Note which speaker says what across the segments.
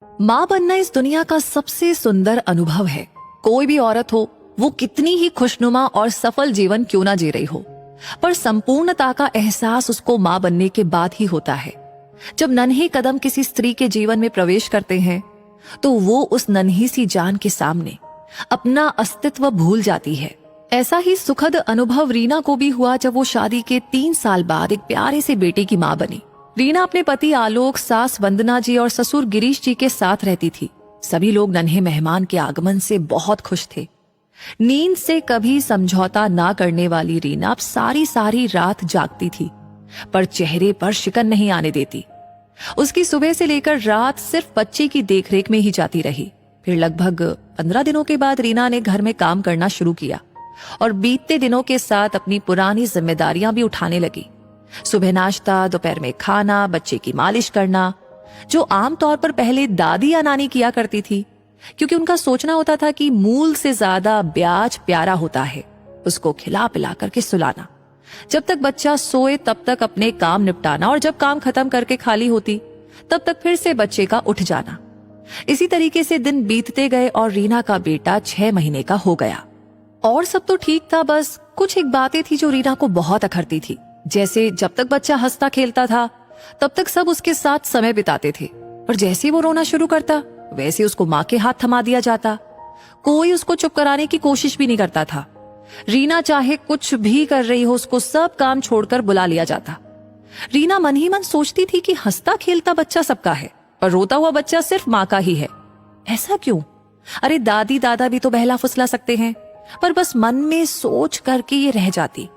Speaker 1: माँ बनना इस दुनिया का सबसे सुंदर अनुभव है। कोई भी औरत हो, वो कितनी ही खुशनुमा और सफल जीवन क्यों ना जी रही हो, पर संपूर्णता का एहसास उसको माँ बनने के बाद ही होता है। जब नन्हे कदम किसी स्त्री के जीवन में प्रवेश करते हैं तो वो उस नन्ही सी जान के सामने अपना अस्तित्व भूल जाती है। ऐसा ही सुखद अनुभव रीना को भी हुआ जब वो शादी के 3 साल बाद एक प्यारे से बेटे की माँ बनी। रीना अपने पति आलोक, सास वंदना जी और ससुर गिरीश जी के साथ रहती थी। सभी लोग नन्हे मेहमान के आगमन से बहुत खुश थे। नींद से कभी समझौता ना करने वाली रीना अब सारी सारी रात जागती थी, पर चेहरे पर शिकन नहीं आने देती। उसकी सुबह से लेकर रात सिर्फ बच्चे की देखरेख में ही जाती रही। फिर लगभग 15 दिनों के बाद रीना ने घर में काम करना शुरू किया और बीतते दिनों के साथ अपनी पुरानी जिम्मेदारियां भी उठाने लगी। सुबह नाश्ता, दोपहर में खाना, बच्चे की मालिश करना, जो आमतौर पर पहले दादी या नानी किया करती थी, क्योंकि उनका सोचना होता था कि मूल से ज्यादा ब्याज प्यारा होता है। उसको खिला पिला करके सुलाना, जब तक बच्चा सोए तब तक अपने काम निपटाना, और जब काम खत्म करके खाली होती तब तक फिर से बच्चे का उठ जाना। इसी तरीके से दिन बीतते गए और रीना का बेटा 6 महीने का हो गया। और सब तो ठीक था, बस कुछ एक बातें थी जो रीना को बहुत अखरती थी। जैसे जब तक बच्चा हंसता खेलता था तब तक सब उसके साथ समय बिताते थे, पर जैसे वो रोना शुरू करता वैसे उसको माँ के हाथ थमा दिया जाता। कोई उसको चुप कराने की कोशिश भी नहीं करता था। रीना चाहे कुछ भी कर रही हो, उसको सब काम छोड़कर बुला लिया जाता। रीना मन ही मन सोचती थी कि हंसता खेलता बच्चा सबका है, पर रोता हुआ बच्चा सिर्फ माँ का ही है। ऐसा क्यों? अरे दादी दादा भी तो बहला फुसला सकते हैं। पर बस मन में सोच करके ये रह जाती।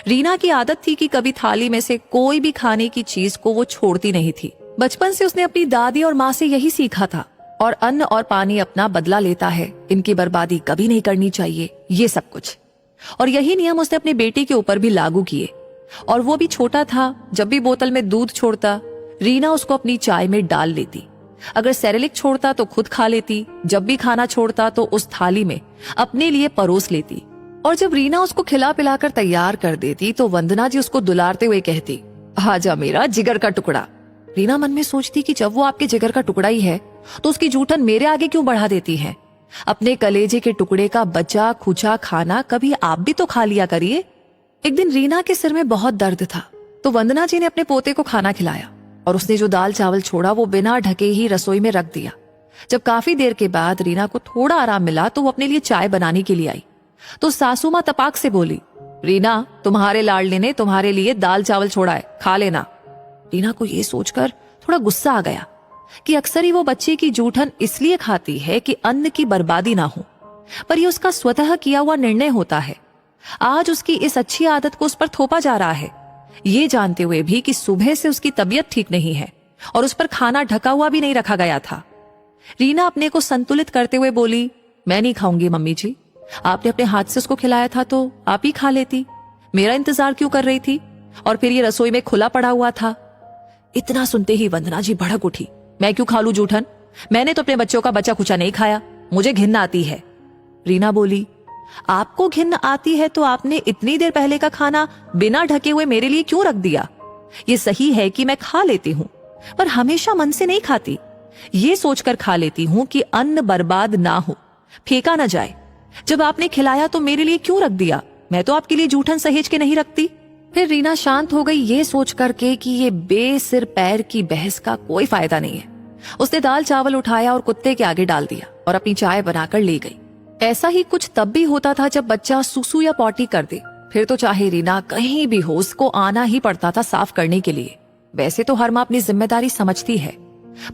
Speaker 1: रीना की आदत थी कि कभी थाली में से कोई भी खाने की चीज को वो छोड़ती नहीं थी। बचपन से उसने अपनी दादी और माँ से यही सीखा था, और अन्न और पानी अपना बदला लेता है, इनकी बर्बादी कभी नहीं करनी चाहिए, ये सब कुछ। और यही नियम उसने अपने बेटे के ऊपर भी लागू किए। और वो भी छोटा था। जब भी बोतल में दूध छोड़ता, रीना उसको अपनी चाय में डाल लेती। अगर सेरेलिक छोड़ता तो खुद खा लेती। जब भी खाना छोड़ता तो उस थाली में अपने लिए परोस लेती। और जब रीना उसको खिला पिलाकर तैयार कर देती तो वंदना जी उसको दुलारते हुए कहती, आजा मेरा जिगर का टुकड़ा। रीना मन में सोचती कि जब वो आपके जिगर का टुकड़ा ही है तो उसकी जूठन मेरे आगे क्यों बढ़ा देती है। अपने कलेजे के टुकड़े का बचा खुचा खाना कभी आप भी तो खा लिया करिए। एक दिन रीना के सिर में बहुत दर्द था, तो वंदना जी ने अपने पोते को खाना खिलाया, और उसने जो दाल चावल छोड़ा वो बिना ढके ही रसोई में रख दिया। जब काफी देर के बाद रीना को थोड़ा आराम मिला तो वो अपने लिए चाय बनाने के लिए आई, तो सासू माँ तपाक से बोली, रीना, तुम्हारे लाडले ने तुम्हारे लिए दाल चावल छोड़ा है, खा लेना। रीना को ये सोचकर थोड़ा गुस्सा आ गया कि अक्सर ही वो बच्चे की जूठन इसलिए खाती है कि अन्न की बर्बादी ना हो, पर ये उसका स्वतः किया हुआ निर्णय होता है। आज उसकी इस अच्छी आदत को उस पर थोपा जा रहा है, ये जानते हुए भी कि सुबह से उसकी तबीयत ठीक नहीं है और उस पर खाना ढका हुआ भी नहीं रखा गया था। रीना अपने को संतुलित करते हुए बोली, मैं नहीं खाऊंगी मम्मी जी, आपने अपने हाथ से उसको खिलाया था तो आप ही खा लेती। मेरा इंतजार क्यों कर रही थी? और फिर ये रसोई में खुला पड़ा हुआ था। इतना सुनते ही वंदना जी भड़क उठी, मैं क्यों खा लूं जूठन? मैंने तो अपने बच्चों का बचा खुचा नहीं खाया, मुझे घिन आती है। रीना बोली, आपको घिन आती है तो आपने इतनी देर पहले का खाना बिना ढके हुए मेरे लिए क्यों रख दिया? ये सही है कि मैं खा लेती हूँ, पर हमेशा मन से नहीं खाती। ये सोचकर खा लेती हूँ कि अन्न बर्बाद ना हो, फेंका ना जाए। जब आपने खिलाया तो मेरे लिए क्यों रख दिया? मैं तो आपके लिए जूठन सहेज के नहीं रखती। फिर रीना शांत हो गई, ये सोच करके कि ये बेसिर पैर की बहस का कोई फायदा नहीं है। उसने दाल चावल उठाया और कुत्ते के आगे डाल दिया और अपनी चाय बनाकर ले गई। ऐसा ही कुछ तब भी होता था जब बच्चा सुसु या पॉटी कर दे, फिर तो चाहे रीना कहीं भी हो उसको आना ही पड़ता था साफ करने के लिए। वैसे तो हर माँ अपनी जिम्मेदारी समझती है,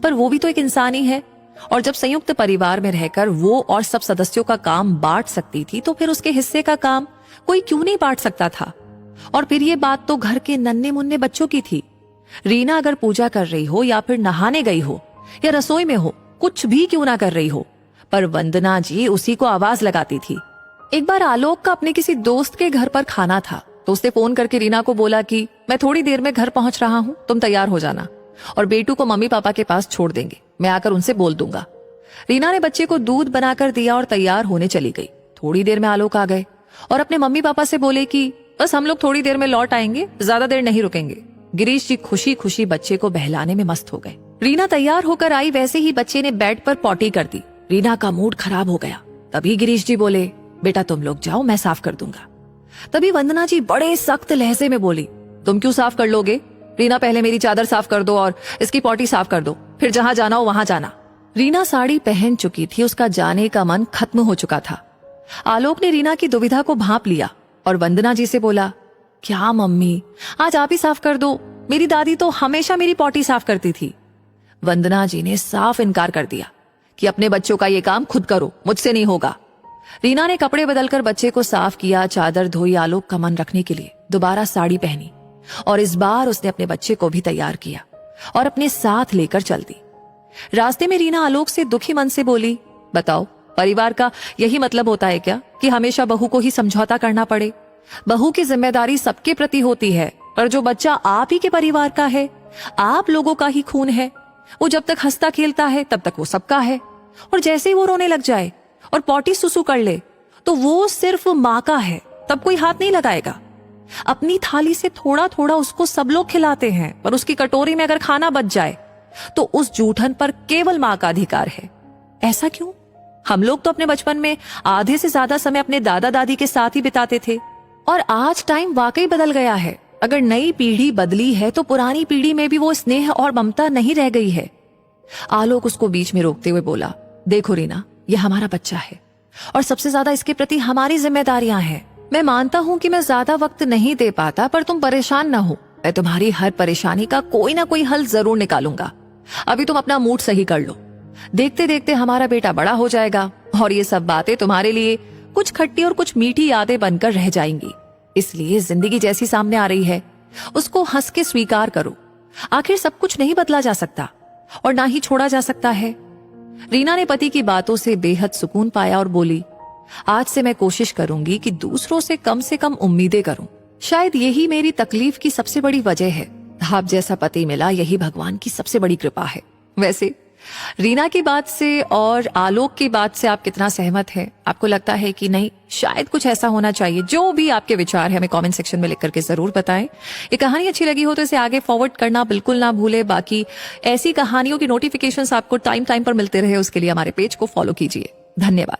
Speaker 1: पर वो भी तो एक इंसान ही है, और जब संयुक्त परिवार में रहकर वो और सब सदस्यों का काम बांट सकती थी तो फिर उसके हिस्से का काम कोई क्यों नहीं बांट सकता था। और फिर ये बात तो घर के नन्हे मुन्ने बच्चों की थी। रीना अगर पूजा कर रही हो या फिर नहाने गई हो या रसोई में हो, कुछ भी क्यों ना कर रही हो, पर वंदना जी उसी को आवाज लगाती थी। एक बार आलोक का अपने किसी दोस्त के घर पर खाना था, तो उसने फोन करके रीना को बोला कि मैं थोड़ी देर में घर पहुंच रहा हूं, तुम तैयार हो जाना, और बेटू को मम्मी पापा के पास छोड़ देंगे, मैं आकर उनसे बोल दूंगा। रीना ने बच्चे को दूध बनाकर दिया और तैयार होने चली गई। थोड़ी देर में आलोक आ गए और अपने मम्मी पापा से बोले कि बस हम लोग थोड़ी देर में लौट आएंगे, ज्यादा देर नहीं रुकेंगे। गिरीश जी खुशी खुशी बच्चे को बहलाने में मस्त हो गए। रीना तैयार होकर आई, वैसे ही बच्चे ने बेड पर पॉटी कर दी। रीना का मूड खराब हो गया। तभी गिरीश जी बोले, बेटा तुम लोग जाओ, मैं साफ कर दूंगा। तभी वंदना जी बड़े सख्त लहजे में बोली, तुम क्यों साफ कर लोगे? रीना पहले मेरी चादर साफ कर दो और इसकी पॉटी साफ कर दो, फिर जहां जाना हो वहां जाना। रीना साड़ी पहन चुकी थी, उसका जाने का मन खत्म हो चुका था। आलोक ने रीना की दुविधा को भांप लिया और वंदना जी से बोला, क्या मम्मी, आज आप ही साफ कर दो, मेरी दादी तो हमेशा मेरी पॉटी साफ करती थी। वंदना जी ने साफ इनकार कर दिया कि अपने बच्चों का ये काम खुद करो, मुझसे नहीं होगा। रीना ने कपड़े बदलकर बच्चे को साफ किया, चादर धोई, आलोक का मन रखने के लिए दोबारा साड़ी पहनी और इस बार उसने अपने बच्चे को भी तैयार किया और अपने साथ लेकर चल दी। रास्ते में रीना आलोक से दुखी मन से बोली, बताओ, परिवार का यही मतलब होता है क्या कि हमेशा बहू को ही समझौता करना पड़े? बहू की जिम्मेदारी सबके प्रति होती है, पर जो बच्चा आप ही के परिवार का है, आप लोगों का ही खून है, वो जब तक हंसता खेलता है तब तक वो सबका है, और जैसे ही वो रोने लग जाए और पॉटी सुसु कर ले तो वो सिर्फ माँ का है, तब कोई हाथ नहीं लगाएगा। अपनी थाली से थोड़ा थोड़ा उसको सब लोग खिलाते हैं, पर उसकी कटोरी में अगर खाना बच जाए तो उस जूठन पर केवल माँ का अधिकार है। ऐसा क्यों? हम लोग तो अपने बचपन में आधे से ज्यादा समय अपने दादा दादी के साथ ही बिताते थे, और आज टाइम वाकई बदल गया है। अगर नई पीढ़ी बदली है तो पुरानी पीढ़ी में भी वो स्नेह और ममता नहीं रह गई है। आलोक उसको बीच में रोकते हुए बोला, देखो रीना, ये हमारा बच्चा है और सबसे ज्यादा इसके प्रति हमारी जिम्मेदारियां हैं। मैं मानता हूँ कि मैं ज्यादा वक्त नहीं दे पाता, पर तुम परेशान ना हो, मैं तुम्हारी हर परेशानी का कोई ना कोई हल जरूर निकालूंगा। अभी तुम अपना मूड सही कर लो, देखते देखते हमारा बेटा बड़ा हो जाएगा और ये सब बातें तुम्हारे लिए कुछ खट्टी और कुछ मीठी यादें बनकर रह जाएंगी। इसलिए जिंदगी जैसी सामने आ रही है उसको हंस के स्वीकार करो। आखिर सब कुछ नहीं बदला जा सकता और ना ही छोड़ा जा सकता है। रीना ने पति की बातों से बेहद सुकून पाया और बोली, आज से मैं कोशिश करूंगी कि दूसरों से कम उम्मीदें करूं। शायद यही मेरी तकलीफ की सबसे बड़ी वजह है। आप जैसा पति मिला यही भगवान की सबसे बड़ी कृपा है। वैसे रीना की बात से और आलोक की बात से आप कितना सहमत हैं? आपको लगता है कि नहीं, शायद कुछ ऐसा होना चाहिए? जो भी आपके विचार है हमें कमेंट सेक्शन में लिख करके जरूर बताएं। ये कहानी अच्छी लगी हो तो इसे आगे फॉरवर्ड करना बिल्कुल ना भूले। बाकी ऐसी कहानियों की नोटिफिकेशंस आपको टाइम पर मिलते रहे, उसके लिए हमारे पेज को फॉलो कीजिए। धन्यवाद।